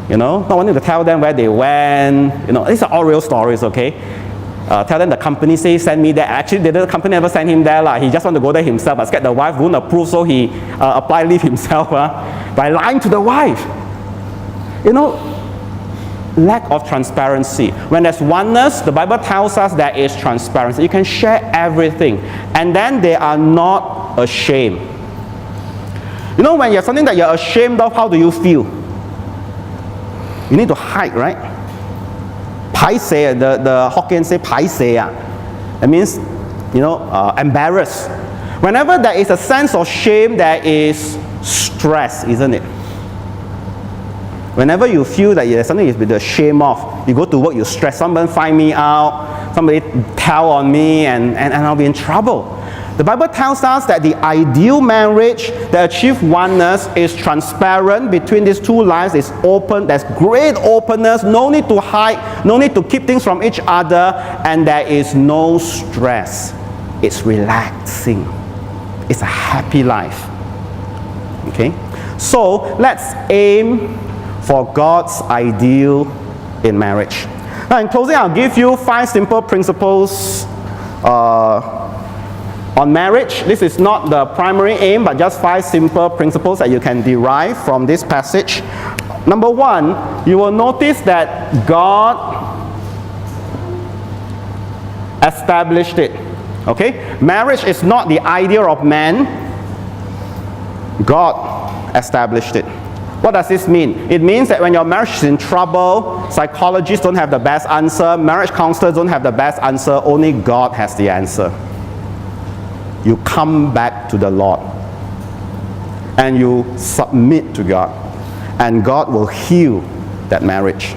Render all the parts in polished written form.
not wanting to tell them where they went. These are all real stories, okay? Tell them the company say send me there. Actually, the company never sent him there. He just want to go there himself, but scared the wife won't approve, so he apply leave himself by lying to the wife. Lack of transparency. When there's oneness, the Bible tells us there is transparency. You can share everything, and then they are not ashamed. When you have something that you're ashamed of, how do you feel? You need to hide, right? Pai se, the Hokkien say pai se. It means, embarrassed. Whenever there is a sense of shame, there is stress, isn't it? Whenever you feel that there's something you've been ashamed of, you go to work, you stress, somebody find me out, somebody tell on me, and I'll be in trouble. The Bible tells us that the ideal marriage that achieves oneness is transparent between these two lives, is open, there's great openness, no need to hide, no need to keep things from each other, and there is no stress. It's relaxing. It's a happy life. Okay? So let's aim for God's ideal in marriage. Now in closing, I'll give you 5 simple principles on marriage. This is not the primary aim, but just 5 simple principles that you can derive from this passage. Number 1, you will notice that God established it. Okay? Marriage is not the idea of man. God established it. What does this mean? It means that when your marriage is in trouble, psychologists don't have the best answer, marriage counselors don't have the best answer, only God has the answer. You come back to the Lord and you submit to God, and God will heal that marriage.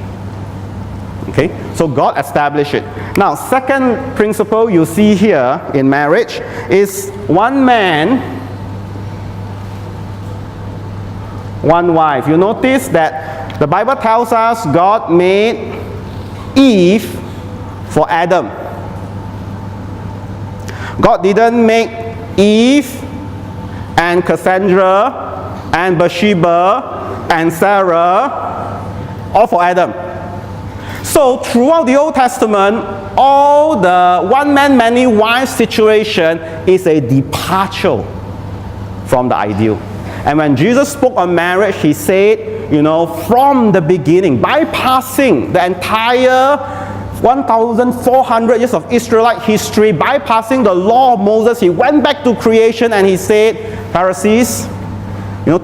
Okay? So God established it. Now, second principle you see here in marriage is one man, one wife. You notice that the Bible tells us God made Eve for Adam. God didn't make Eve and Cassandra and Bathsheba and Sarah all for Adam. So throughout the Old Testament, all the one man, many wives situation is a departure from the ideal. And when Jesus spoke on marriage, he said, from the beginning, bypassing the entire 1,400 years of Israelite history, bypassing the law of Moses, he went back to creation and he said, Pharisees,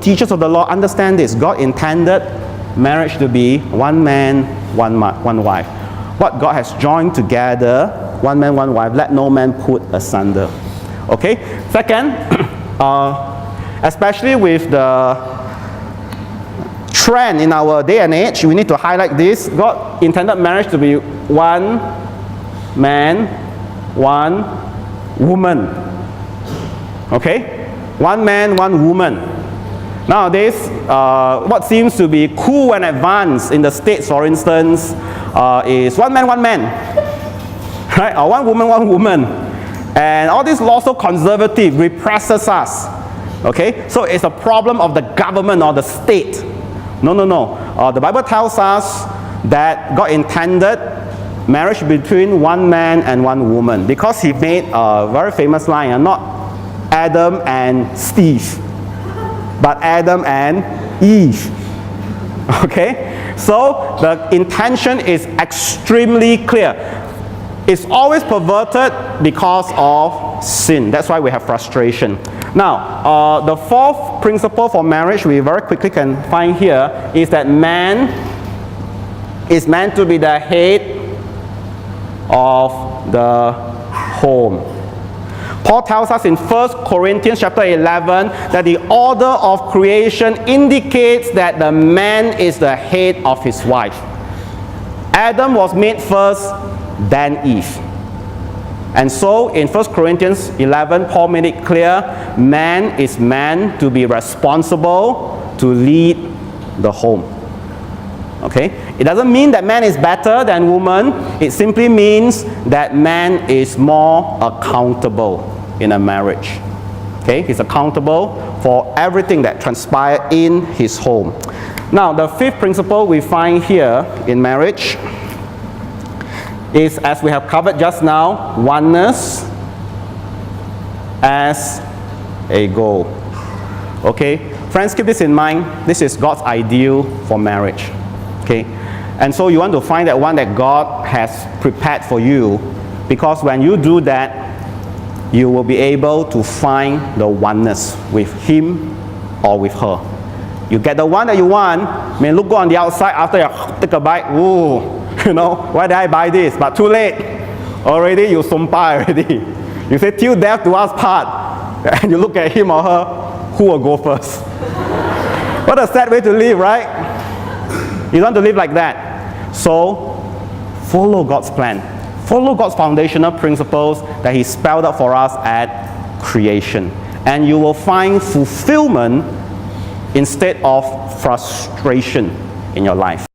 teachers of the law, understand this. God intended marriage to be one man, one wife. What God has joined together, one man, one wife, let no man put asunder. Okay? Second, especially with the trend in our day and age, we need to highlight this. God intended marriage to be one man, one woman. Okay? One man, one woman. Nowadays, what seems to be cool and advanced in the States, for instance, is one man, one man. Right? Or one woman. And all these laws so conservative, represses us. Okay? So it's a problem of the government or the state. No. The Bible tells us that God intended marriage between one man and one woman, because he made a very famous line, not Adam and Steve, but Adam and Eve. Okay? So the intention is extremely clear. It's always perverted because of sin. That's why we have frustration. Now, the fourth principle for marriage we very quickly can find here is that man is meant to be the head of the home. Paul tells us in 1 Corinthians chapter 11 that the order of creation indicates that the man is the head of his wife. Adam was made first, then Eve. And so in 1 Corinthians 11, Paul made it clear, man is meant to be responsible to lead the home. Okay? It doesn't mean that man is better than woman. It simply means that man is more accountable in a marriage. Okay? He's accountable for everything that transpires in his home. Now, the fifth principle we find here in marriage is, as we have covered just now, oneness as a goal. Okay, friends, keep this in mind. This is God's ideal for marriage. Okay, and so you want to find that one that God has prepared for you, because when you do that, you will be able to find the oneness with him or with her. You get the one that you want, may look good on the outside after you take a bite. Ooh, you know, why did I buy this? But too late. Already you sumpa already. You say, till death do us part. And you look at him or her, who will go first? What a sad way to live, right? You don't want to live like that. So, follow God's plan. Follow God's foundational principles that he spelled out for us at creation. And you will find fulfillment instead of frustration in your life.